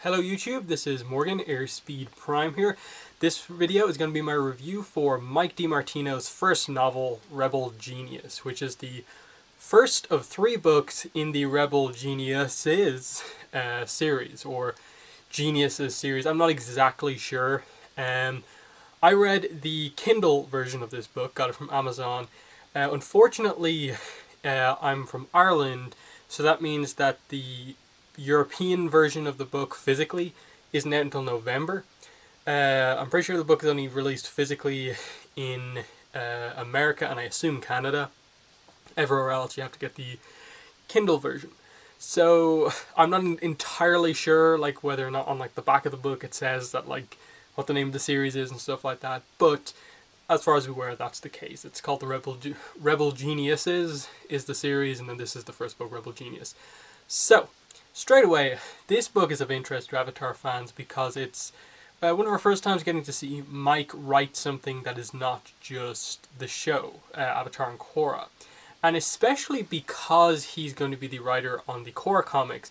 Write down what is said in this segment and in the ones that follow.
Hello YouTube, this is Morgan, Airspeed Prime here. This video is going to be my review for Mike DiMartino's first novel, Rebel Genius, which is the first of 3 books in the Rebel Geniuses series, or Geniuses series. I'm not exactly sure. I read the Kindle version of this book, got it from Amazon. Unfortunately, I'm from Ireland, so that means that the European version of the book physically isn't out until November. I'm pretty sure the book is only released physically in America and I assume Canada. Everywhere else you have to get the Kindle version. So I'm not entirely sure like whether or not on like the back of the book it says that like what the name of the series is and stuff like that, but as far as we're aware, that's the case. It's called the Rebel Geniuses is the series, and then this is the first book, Rebel Genius. So straight away, this book is of interest to Avatar fans because it's one of our first times getting to see Mike write something that is not just the show, Avatar and Korra. And especially because he's going to be the writer on the Korra comics.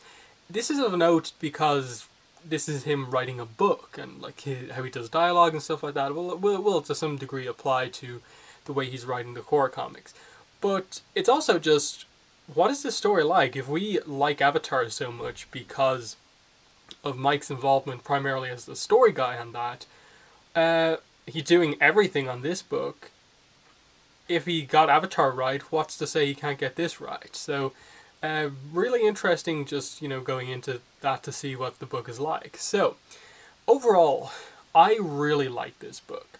This is of note because this is him writing a book, and like how he does dialogue and stuff like that will to some degree apply to the way he's writing the Korra comics. But it's also just, what is this story like? If we like Avatar so much because of Mike's involvement primarily as the story guy on that, he's doing everything on this book. If he got Avatar right, what's to say he can't get this right? So really interesting just, going into that to see what the book is like. So overall, I really like this book.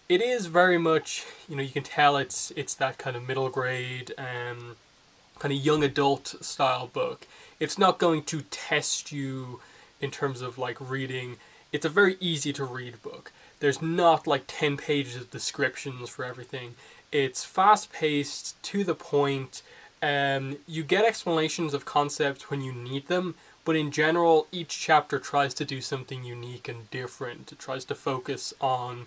It is very much, you can tell it's that kind of middle grade, kind of young adult style book. It's not going to test you in terms of like reading. It's a very easy to read book. There's not like 10 pages of descriptions for everything. It's fast paced, to the point. You get explanations of concepts when you need them, but in general each chapter tries to do something unique and different. It tries to focus on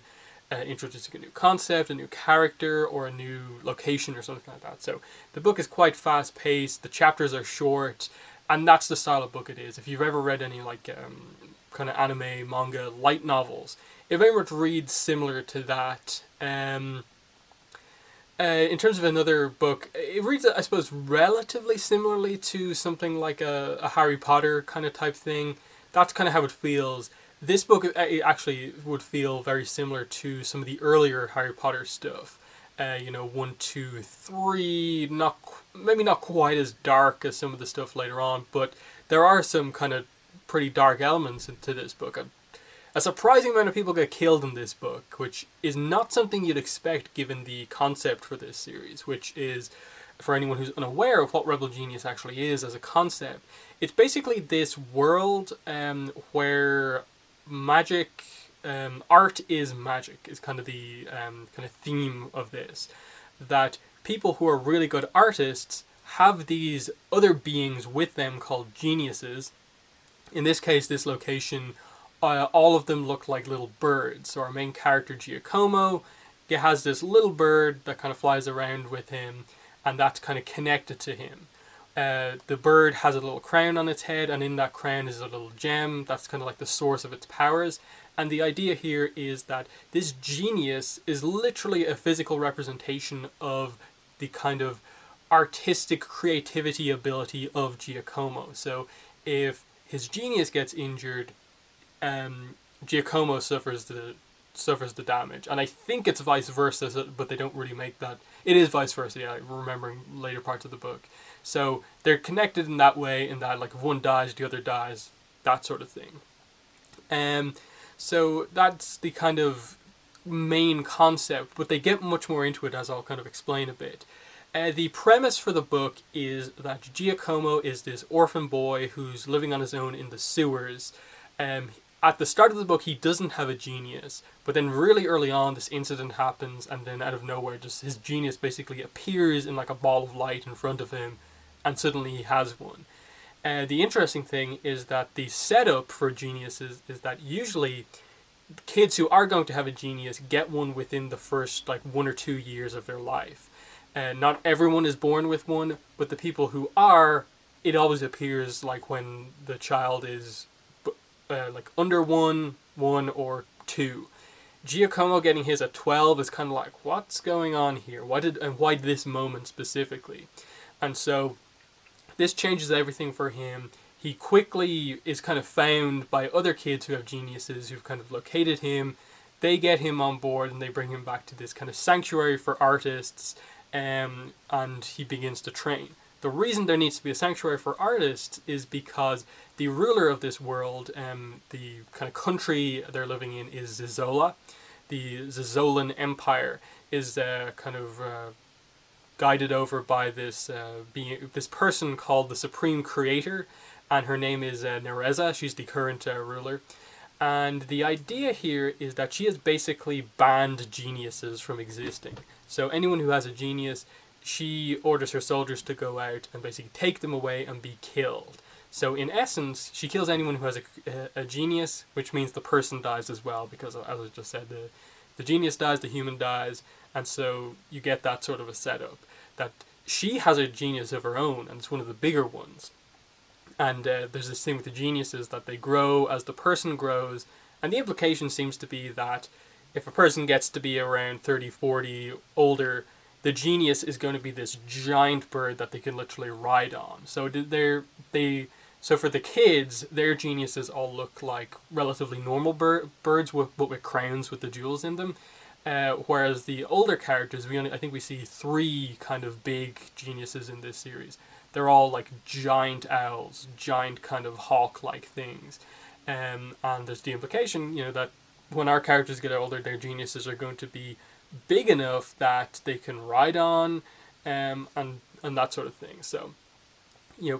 introducing a new concept, a new character, or a new location or something like that. So the book is quite fast paced, the chapters are short, and that's the style of book it is. If you've ever read any like kind of anime, manga, light novels, it very much reads similar to that. In terms of another book, it reads, I suppose, relatively similarly to something like a Harry Potter kind of type thing. That's kind of how it feels. This book actually would feel very similar to some of the earlier Harry Potter stuff. 1, 2, 3, maybe not quite as dark as some of the stuff later on, but there are some kind of pretty dark elements into this book. A surprising amount of people get killed in this book, which is not something you'd expect given the concept for this series, which is, for anyone who's unaware of what Rebel Genius actually is as a concept, it's basically this world where magic, art is magic, is kind of the kind of theme of this. That people who are really good artists have these other beings with them called geniuses. In this case, this location, all of them look like little birds. So our main character, Giacomo, has this little bird that kind of flies around with him, and that's kind of connected to him. The bird has a little crown on its head, and in that crown is a little gem. That's kind of like the source of its powers. And the idea here is that this genius is literally a physical representation of the kind of artistic creativity ability of Giacomo. So if his genius gets injured, Giacomo suffers the damage, and I think it's vice versa, but they don't really make that. It is vice versa, yeah, remembering later parts of the book. So they're connected in that way, in that like if one dies, the other dies, that sort of thing. So that's the kind of main concept, but they get much more into it as I'll kind of explain a bit. The premise for the book is that Giacomo is this orphan boy who's living on his own in the sewers. At the start of the book, he doesn't have a genius, but then really early on, this incident happens, and then out of nowhere, just his genius basically appears in like a ball of light in front of him, and suddenly he has one. The interesting thing is that the setup for geniuses is that usually kids who are going to have a genius get one within the first like 1 or 2 years of their life. Not everyone is born with one, but the people who are, it always appears like when the child is like under 1, 1, or 2. Giacomo getting his at 12 is kind of like, what's going on here? Why this moment specifically? And so this changes everything for him. He quickly is kind of found by other kids who have geniuses who've kind of located him. They get him on board and they bring him back to this kind of sanctuary for artists, and he begins to train. The reason there needs to be a sanctuary for artists is because the ruler of this world, the kind of country they're living in, is Zizola. The Zizolan Empire is kind of guided over by this person called the Supreme Creator, and her name is Nereza. She's the current ruler. And the idea here is that she has basically banned geniuses from existing. So anyone who has a genius, she orders her soldiers to go out and basically take them away and be killed. So in essence, she kills anyone who has a genius, which means the person dies as well, because as I just said, the genius dies, the human dies, and so you get that sort of a setup. That she has a genius of her own, and it's one of the bigger ones. And there's this thing with the geniuses that they grow as the person grows, and the implication seems to be that if a person gets to be around 30, 40, older, the genius is going to be this giant bird that they can literally ride on. So so for the kids, their geniuses all look like relatively normal birds, but with crowns with the jewels in them. Whereas the older characters, I think we see 3 kind of big geniuses in this series. They're all like giant owls, giant kind of hawk-like things. And there's the implication, that when our characters get older, their geniuses are going to be big enough that they can ride on, and that sort of thing. So,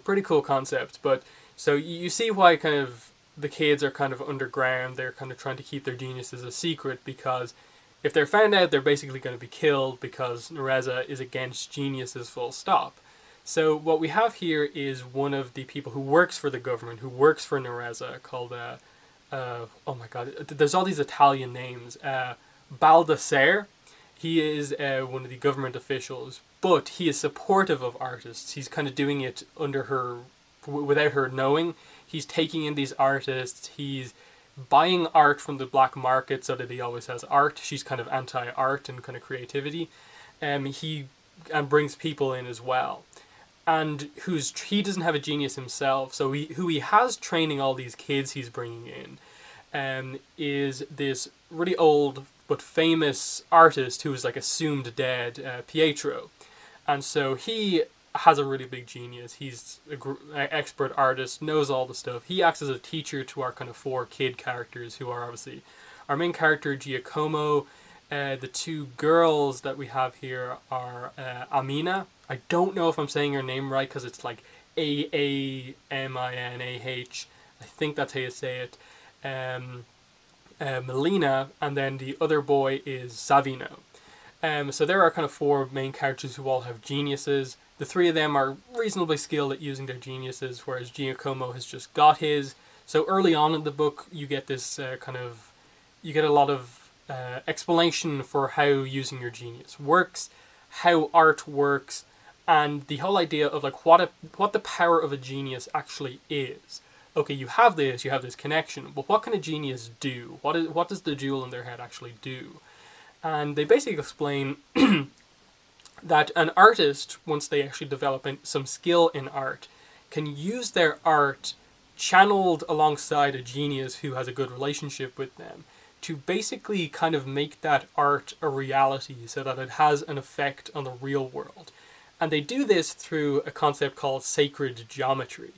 pretty cool concept. But so you see why kind of the kids are kind of underground. They're kind of trying to keep their geniuses a secret, because if they're found out, they're basically going to be killed, because Nereza is against geniuses full stop. So what we have here is one of the people who works for the government, who works for Nereza, called, oh my god, there's all these Italian names. Baldassare. He is one of the government officials, but he is supportive of artists. He's kind of doing it under her, without her knowing. He's taking in these artists. He's buying art from the black market so that he always has art. She's kind of anti-art and kind of creativity. He brings people in as well. And he doesn't have a genius himself, so who he has training all these kids he's bringing in is this really old but famous artist who is like assumed dead, Pietro. And so he has a really big genius. He's an expert artist, knows all the stuff. He acts as a teacher to our kind of 4 kid characters, who are obviously our main character, Giacomo. The 2 girls that we have here are Amina. I don't know if I'm saying her name right, because it's like Aaminah. I think that's how you say it. Melina, and then the other boy is Savino. So there are kind of 4 main characters who all have geniuses. The 3 of them are reasonably skilled at using their geniuses, whereas Giacomo has just got his. So early on in the book, you get this you get a lot of explanation for how using your genius works, how art works, and the whole idea of like what the power of a genius actually is. Okay, you have this connection, but what can a genius do? What does the jewel in their head actually do? And they basically explain that an artist, once they actually develop some skill in art, can use their art channeled alongside a genius who has a good relationship with them to basically kind of make that art a reality so that it has an effect on the real world. And they do this through a concept called sacred geometry.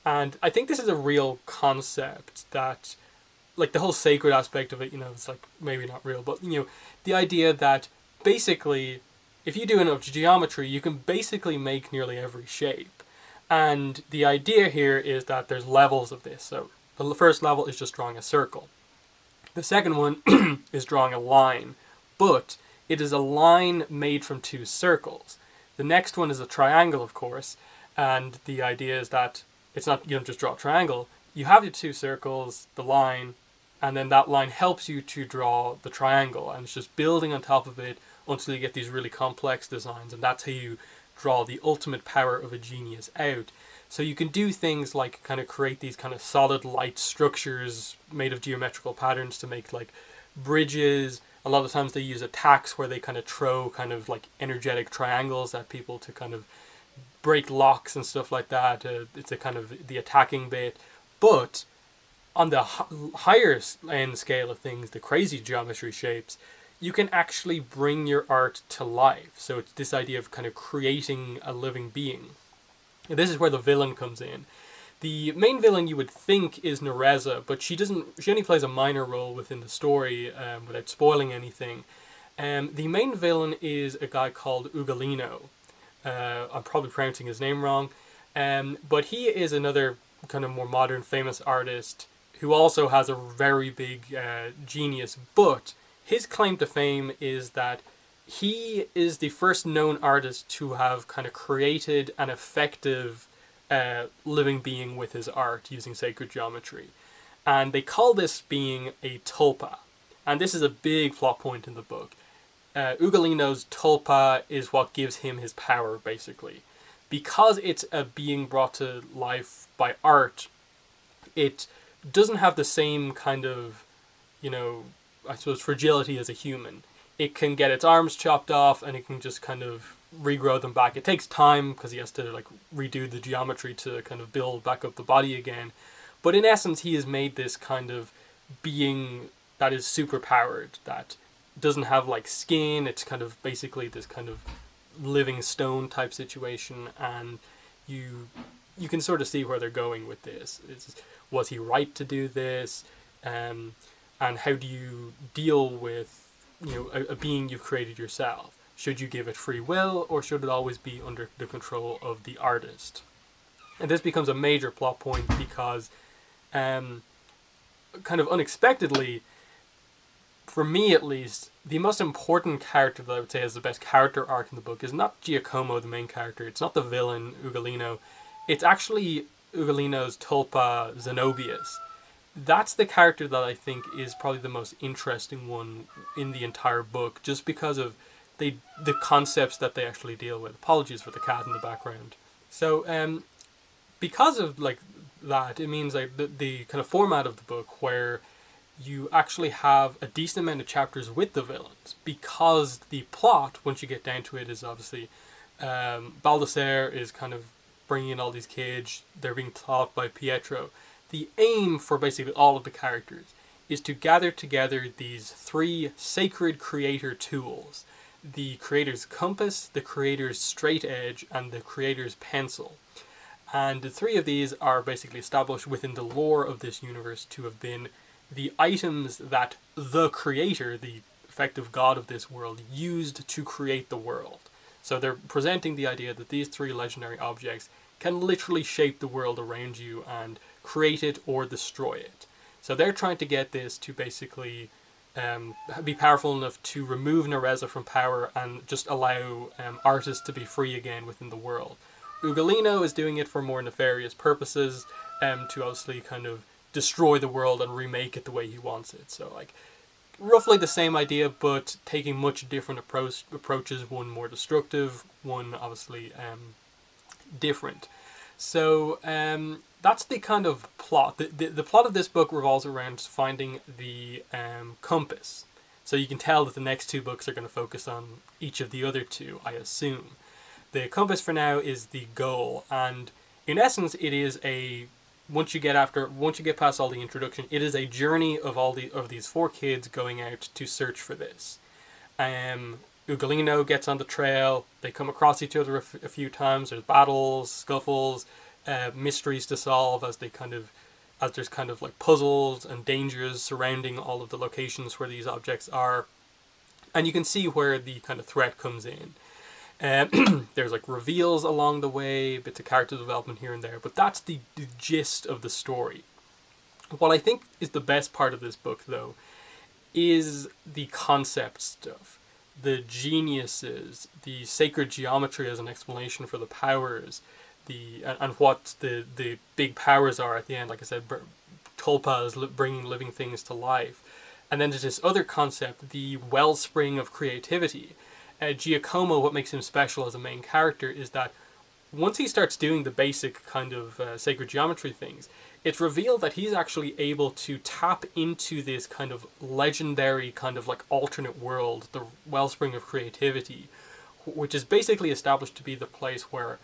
And I think this is a real concept that, like the whole sacred aspect of it, it's like maybe not real, but the idea that basically if you do enough geometry, you can basically make nearly every shape. And the idea here is that there's levels of this. So the first level is just drawing a circle. The second one is drawing a line, but it is a line made from 2 circles. The next one is a triangle, of course, and the idea is that it's not, you don't just draw a triangle. You have your 2 circles, the line, and then that line helps you to draw the triangle, and it's just building on top of it until you get these really complex designs, and that's how you draw the ultimate power of a genius out. So you can do things like kind of create these kind of solid light structures made of geometrical patterns to make like bridges. A lot of times they use attacks where they kind of throw kind of like energetic triangles at people to kind of break locks and stuff like that. It's a kind of the attacking bit. But on the higher end scale of things, the crazy geometry shapes, you can actually bring your art to life. So it's this idea of kind of creating a living being. And this is where the villain comes in. The main villain you would think is Nereza, but she only plays a minor role within the story without spoiling anything. The main villain is a guy called Ugolino. I'm probably pronouncing his name wrong. But he is another kind of more modern famous artist who also has a very big genius, but his claim to fame is that he is the first known artist to have kind of created an effective living being with his art using sacred geometry. And they call this being a tulpa. And this is a big plot point in the book. Ugolino's tulpa is what gives him his power, basically. Because it's a being brought to life by art, it doesn't have the same kind of, I suppose, fragility as a human. It can get its arms chopped off and it can just kind of regrow them back. It takes time because he has to like redo the geometry to kind of build back up the body again. But in essence, he has made this kind of being that is super powered, that doesn't have like skin. It's kind of basically this kind of living stone type situation, and you can sort of see where they're going with this. Was he right to do this? And how do you deal with a being you've created yourself? Should you give it free will, or should it always be under the control of the artist? And this becomes a major plot point because kind of unexpectedly, for me at least, the most important character that I would say has the best character arc in the book is not Giacomo, the main character. It's not the villain, Ugolino. It's actually Ugolino's tulpa, Zenobius. That's the character that I think is probably the most interesting one in the entire book, just because of the concepts that they actually deal with. Apologies for the cat in the background. So, because of like that, it means like the kind of format of the book where you actually have a decent amount of chapters with the villains, because the plot, once you get down to it, is obviously Baldassare is kind of bringing in all these kids. They're being taught by Pietro. The aim for basically all of the characters is to gather together these three sacred creator tools: the creator's compass, the creator's straight edge, and the creator's pencil. And the three of these are basically established within the lore of this universe to have been the items that the creator, the effective god of this world, used to create the world. So they're presenting the idea that these three legendary objects can literally shape the world around you and create it or destroy it. So they're trying to get this to basically be powerful enough to remove Nereza from power and just allow artists to be free again within the world. Ugolino is doing it for more nefarious purposes, to obviously kind of destroy the world and remake it the way he wants it. So like roughly the same idea, but taking much different approaches, one more destructive, one obviously different. So that's the kind of plot. The plot of this book revolves around finding the compass. So you can tell that the next two books are going to focus on each of the other two, I assume. The compass for now is the goal, and in essence it is a once you get past all the introduction, it is a journey of these four kids going out to search for this. Ugolino gets on the trail. They come across each other a few times. There's battles, scuffles, mysteries to solve as there's kind of like puzzles and dangers surrounding all of the locations where these objects are, and you can see where the kind of threat comes in. There's like reveals along the way, bits of character development here and there, but that's the gist of the story. What I think is the best part of this book, though, is the concept stuff. The geniuses, the sacred geometry as an explanation for the powers, and what the big powers are at the end. Like I said, Tulpa is bringing living things to life. And then there's this other concept, the wellspring of creativity. Giacomo, what makes him special as a main character is that once he starts doing the basic kind of sacred geometry things, it's revealed that he's actually able to tap into this kind of legendary kind of like alternate world, the wellspring of creativity, which is basically established to be the place where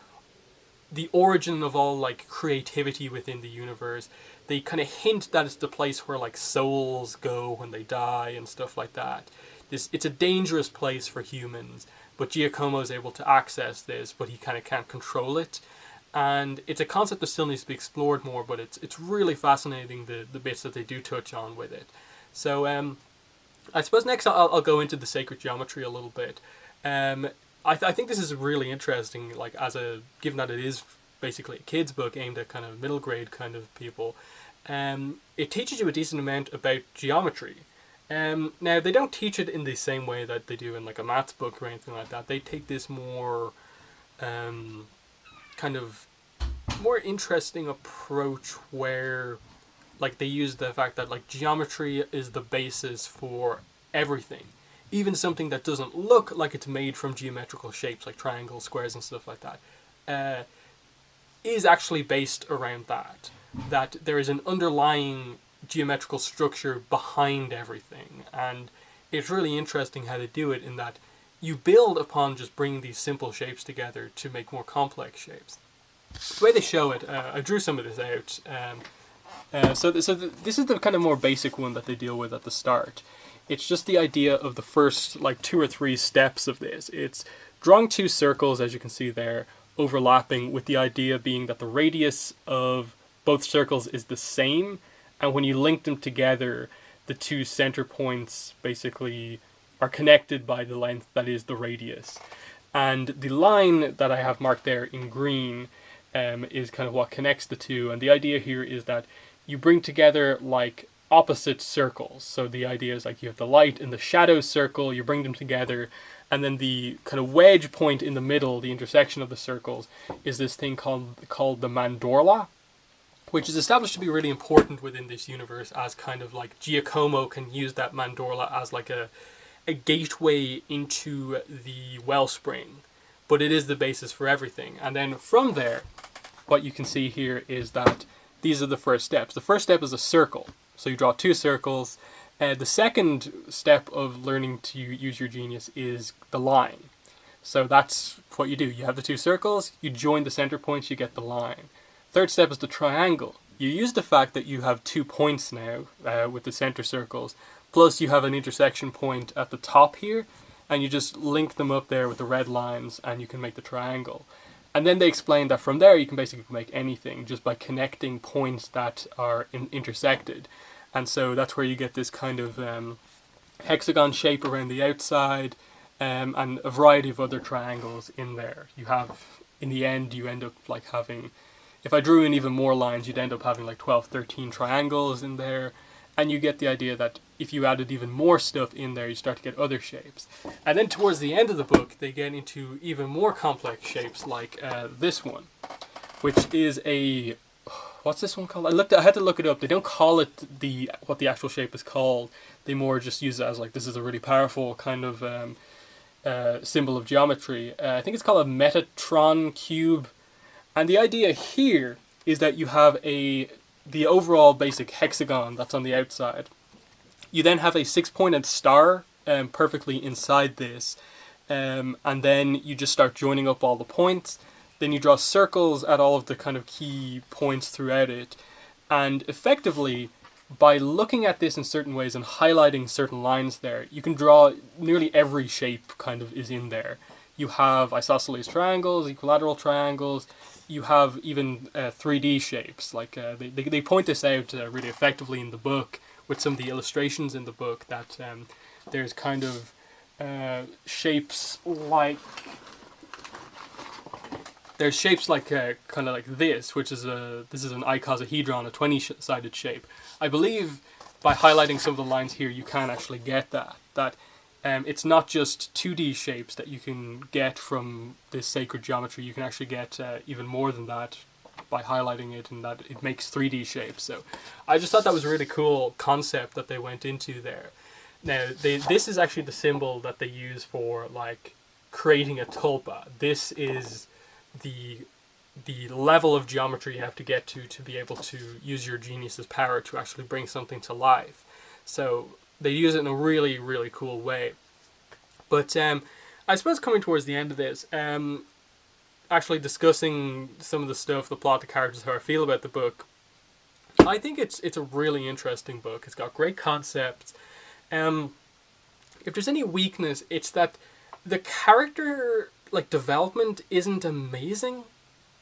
the origin of all like creativity within the universe. They kind of hint that it's the place where like souls go when they die and stuff like that. It's a dangerous place for humans, but Giacomo is able to access this, but he kind of can't control it. And it's a concept that still needs to be explored more, but it's really fascinating, the bits that they do touch on with it. So I suppose next I'll go into the sacred geometry a little bit. I think this is really interesting, like given that it is basically a kid's book aimed at kind of middle grade kind of people. It teaches you a decent amount about geometry. Now they don't teach it in the same way that they do in like a maths book or anything like that. They take this more kind of more interesting approach where like they use the fact that like geometry is the basis for everything. Even something that doesn't look like it's made from geometrical shapes like triangles, squares and stuff like that is actually based around that. That there is an underlying geometrical structure behind everything, and it's really interesting how they do it in that you build upon just bringing these simple shapes together to make more complex shapes. The way they show it, I drew some of this out. So this is the kind of more basic one that they deal with at the start. It's just the idea of the first like 2 or 3 steps of this. It's drawing 2 circles, as you can see there, overlapping, with the idea being that the radius of both circles is the same, and when you link them together, the 2 center points basically are connected by the length that is the radius. And the line that I have marked there in green is kind of what connects the 2, and the idea here is that you bring together like opposite circles. So the idea is like you have the light and the shadow circle, you bring them together, and then the kind of wedge point in the middle, the intersection of the circles, is this thing called the mandorla, which is established to be really important within this universe, as kind of like Giacomo can use that mandorla as like a gateway into the wellspring, but it is the basis for everything. And then from there, what you can see here is that these are the first steps. The first step is a circle. So you draw 2 circles. The second step of learning to use your genius is the line. So that's what you do. You have the 2 circles, you join the center points, you get the line. Third step is the triangle. You use the fact that you have 2 points now with the center circles, plus you have an intersection point at the top here, and you just link them up there with the red lines and you can make the triangle. And then they explain that from there you can basically make anything just by connecting points that are intersected. And so that's where you get this kind of hexagon shape around the outside, and a variety of other triangles in there. You have, in the end, you end up like having, if I drew in even more lines, you'd end up having like 12, 13 triangles in there. And you get the idea that if you added even more stuff in there, you start to get other shapes. And then towards the end of the book, they get into even more complex shapes, like this one, which is a, what's this one called? I had to look it up. They don't call it what the actual shape is called. They more just use it as like, this is a really powerful kind of symbol of geometry. I think it's called a Metatron cube. And the idea here is that you have the overall basic hexagon that's on the outside. You then have a 6-pointed star perfectly inside this, and then you just start joining up all the points. Then you draw circles at all of the kind of key points throughout it, and effectively, by looking at this in certain ways and highlighting certain lines there, you can draw nearly every shape kind of is in there. You have isosceles triangles, equilateral triangles. You have even 3D shapes. Like they point this out really effectively in the book with some of the illustrations in the book, that there's kind of shapes like, there's shapes like kind of like this, which is this is an icosahedron, a 20-sided shape. I believe by highlighting some of the lines here, you can actually get that it's not just 2D shapes that you can get from this sacred geometry. You can actually get even more than that by highlighting it, and that it makes 3D shapes. So I just thought that was a really cool concept that they went into there. Now, this is actually the symbol that they use for like creating a tulpa. This is the the level of geometry you have to get to be able to use your genius's power to actually bring something to life. So they use it in a really, really cool way. But I suppose coming towards the end of this, actually discussing some of the stuff, the plot, the characters, how I feel about the book, I think it's a really interesting book. It's got great concepts. If there's any weakness, it's that the character development isn't amazing.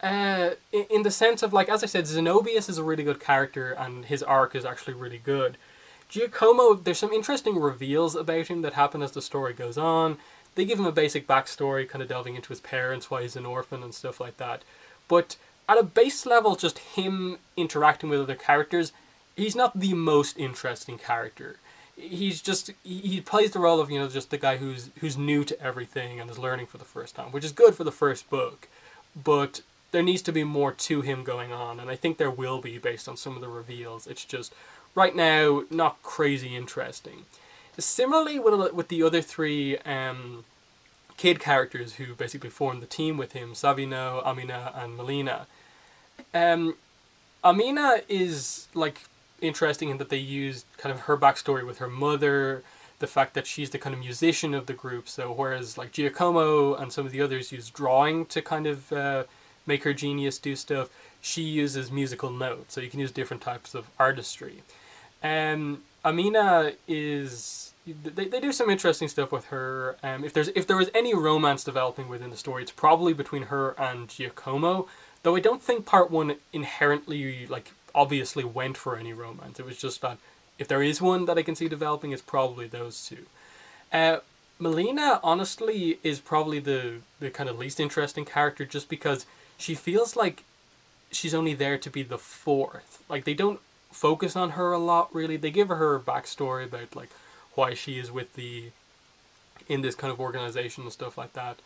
In the sense of, as I said, Zenobius is a really good character and his arc is actually really good. Giacomo, there's some interesting reveals about him that happen as the story goes on. They give him a basic backstory, kind of delving into his parents, why he's an orphan and stuff like that. But at a base level, just him interacting with other characters, he's not the most interesting character. He's just, he plays the role of, just the guy who's new to everything and is learning for the first time, which is good for the first book. But there needs to be more to him going on, and I think there will be based on some of the reveals. It's just, right now, not crazy interesting. Similarly with the other three kid characters who basically form the team with him, Savino, Amina, and Melina. Amina is interesting in that they use kind of her backstory with her mother, the fact that she's the kind of musician of the group. So whereas Giacomo and some of the others use drawing to kind of make her genius do stuff, she uses musical notes. So you can use different types of artistry. Amina is, they do some interesting stuff with her. If there was any romance developing within the story, it's probably between her and Giacomo. Though I don't think part one inherently obviously went for any romance. It was just that if there is one that I can see developing, it's probably those two. Melina, honestly, is probably the kind of least interesting character, just because she feels like she's only there to be the fourth. They don't focus on her a lot, really. They give her backstory about why she is in this kind of organization and stuff like that.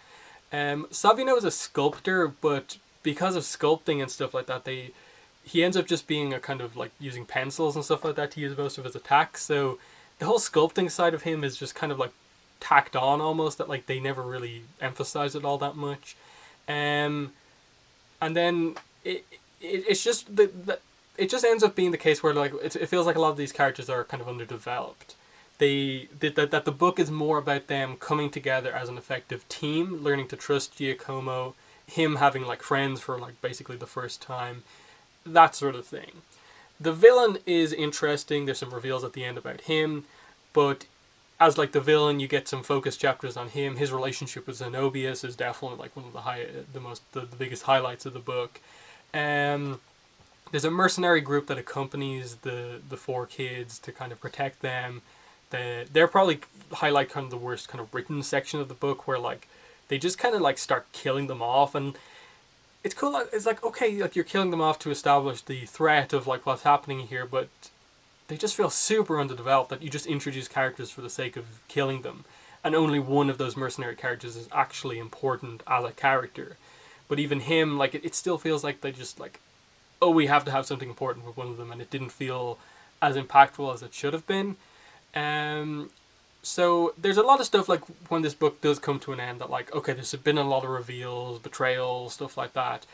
Savino is a sculptor, but because of sculpting and stuff like that, he ends up just being a kind of using pencils and stuff like that to use most of his attacks. So the whole sculpting side of him is just kind of tacked on almost, that they never really emphasize it all that much. And then it's just it just ends up being the case where it feels like a lot of these characters are kind of underdeveloped. That the book is more about them coming together as an effective team, learning to trust Giacomo, him having friends for basically the first time, that sort of thing. The villain is interesting. There's some reveals at the end about him, but as the villain, you get some focus chapters on him. His relationship with Zenobius is definitely one of the biggest highlights of the book. There's a mercenary group that accompanies the four kids to kind of protect them. They're probably highlight kind of the worst kind of written section of the book, where they just kind of start killing them off, and it's cool. It's okay, you're killing them off to establish the threat of what's happening here, but they just feel super underdeveloped, that you just introduce characters for the sake of killing them, and only one of those mercenary characters is actually important as a character. But even him, it still feels like they just oh, we have to have something important with one of them, and it didn't feel as impactful as it should have been. So there's a lot of stuff when this book does come to an end that okay, there's been a lot of reveals, betrayal, stuff like that.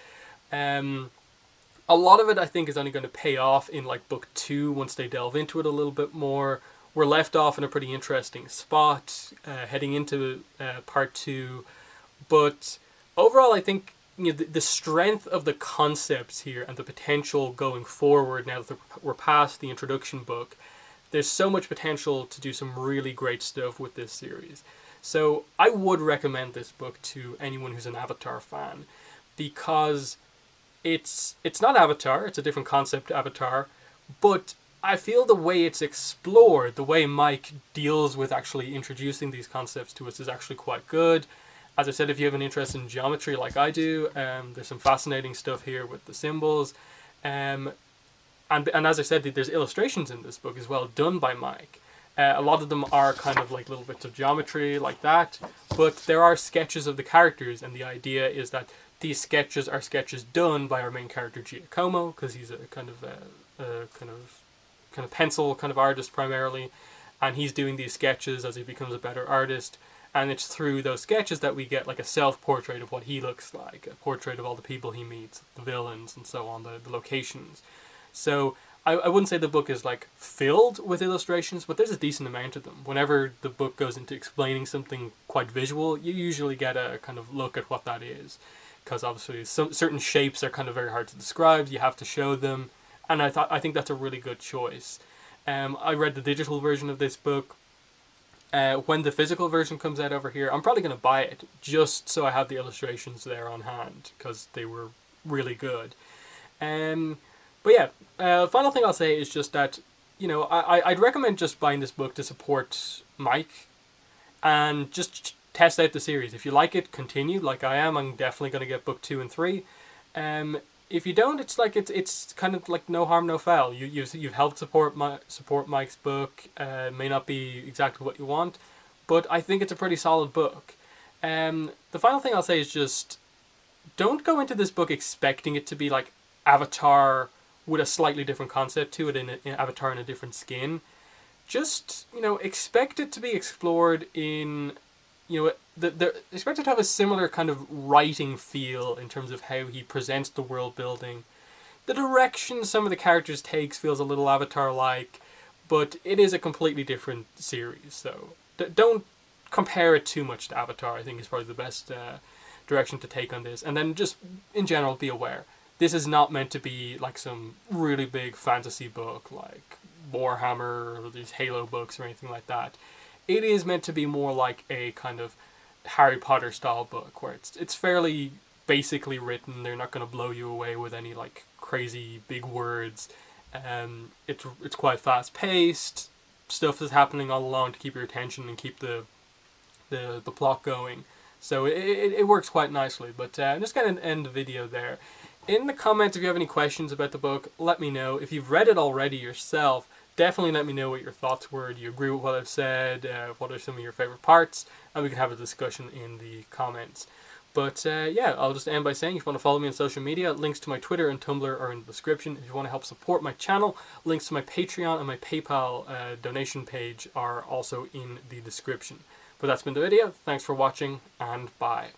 A lot of it I think is only going to pay off in book 2 once they delve into it a little bit more. We're left off in a pretty interesting spot heading into part 2, but overall I think the strength of the concepts here and the potential going forward, now that we're past the introduction book, there's so much potential to do some really great stuff with this series. So I would recommend this book to anyone who's an Avatar fan, because it's not Avatar, it's a different concept to Avatar, but I feel the way it's explored, the way Mike deals with actually introducing these concepts to us is actually quite good. As I said, if you have an interest in geometry like I do, there's some fascinating stuff here with the symbols. And as I said, there's illustrations in this book as well, done by Mike. A lot of them are kind of little bits of geometry like that, but there are sketches of the characters, and the idea is that these sketches are sketches done by our main character Giacomo, because he's a kind of pencil kind of artist primarily, and he's doing these sketches as he becomes a better artist. And it's through those sketches that we get like a self-portrait of what he looks like, a portrait of all the people he meets, the villains and so on, the locations. So I wouldn't say the book is like filled with illustrations, but there's a decent amount of them. Whenever the book goes into explaining something quite visual, you usually get a kind of look at what that is. Because obviously certain shapes are kind of very hard to describe, you have to show them, and I think that's a really good choice. I read the digital version of this book. When the physical version comes out over here, I'm probably going to buy it just so I have the illustrations there on hand, because they were really good. But yeah, final thing I'll say is just that, you know, I'd recommend just buying this book to support Mike and just test out the series. If you like it, continue. Like I am, I'm definitely going to get book 2 and 3. If you don't, it's like it's kind of like no harm, no foul. You've helped support Mike's book. May not be exactly what you want, but I think it's a pretty solid book. The final thing I'll say is just don't go into this book expecting it to be like Avatar with a slightly different concept to it, in Avatar in a different skin. Just, you know, expect it to be explored in, you know, expect it to have a similar kind of writing feel in terms of how he presents the world building. The direction some of the characters takes feels a little Avatar-like, but it is a completely different series, so don't compare it too much to Avatar. I think is probably the best direction to take on this. And then just, in general, be aware. This is not meant to be like some really big fantasy book like Warhammer or these Halo books or anything like that. It is meant to be more like a kind of Harry Potter style book where it's fairly basically written. They're not going to blow you away with any like crazy big words. It's quite fast paced. Stuff is happening all along to keep your attention and keep the plot going. So it works quite nicely. But I'm just going to end the video there. In the comments, if you have any questions about the book, let me know. If you've read it already yourself, definitely let me know what your thoughts were. Do you agree with what I've said? What are some of your favorite parts? And we can have a discussion in the comments. But yeah, I'll just end by saying if you want to follow me on social media, links to my Twitter and Tumblr are in the description. If you want to help support my channel, links to my Patreon and my PayPal donation page are also in the description. But that's been the video. Thanks for watching, and bye.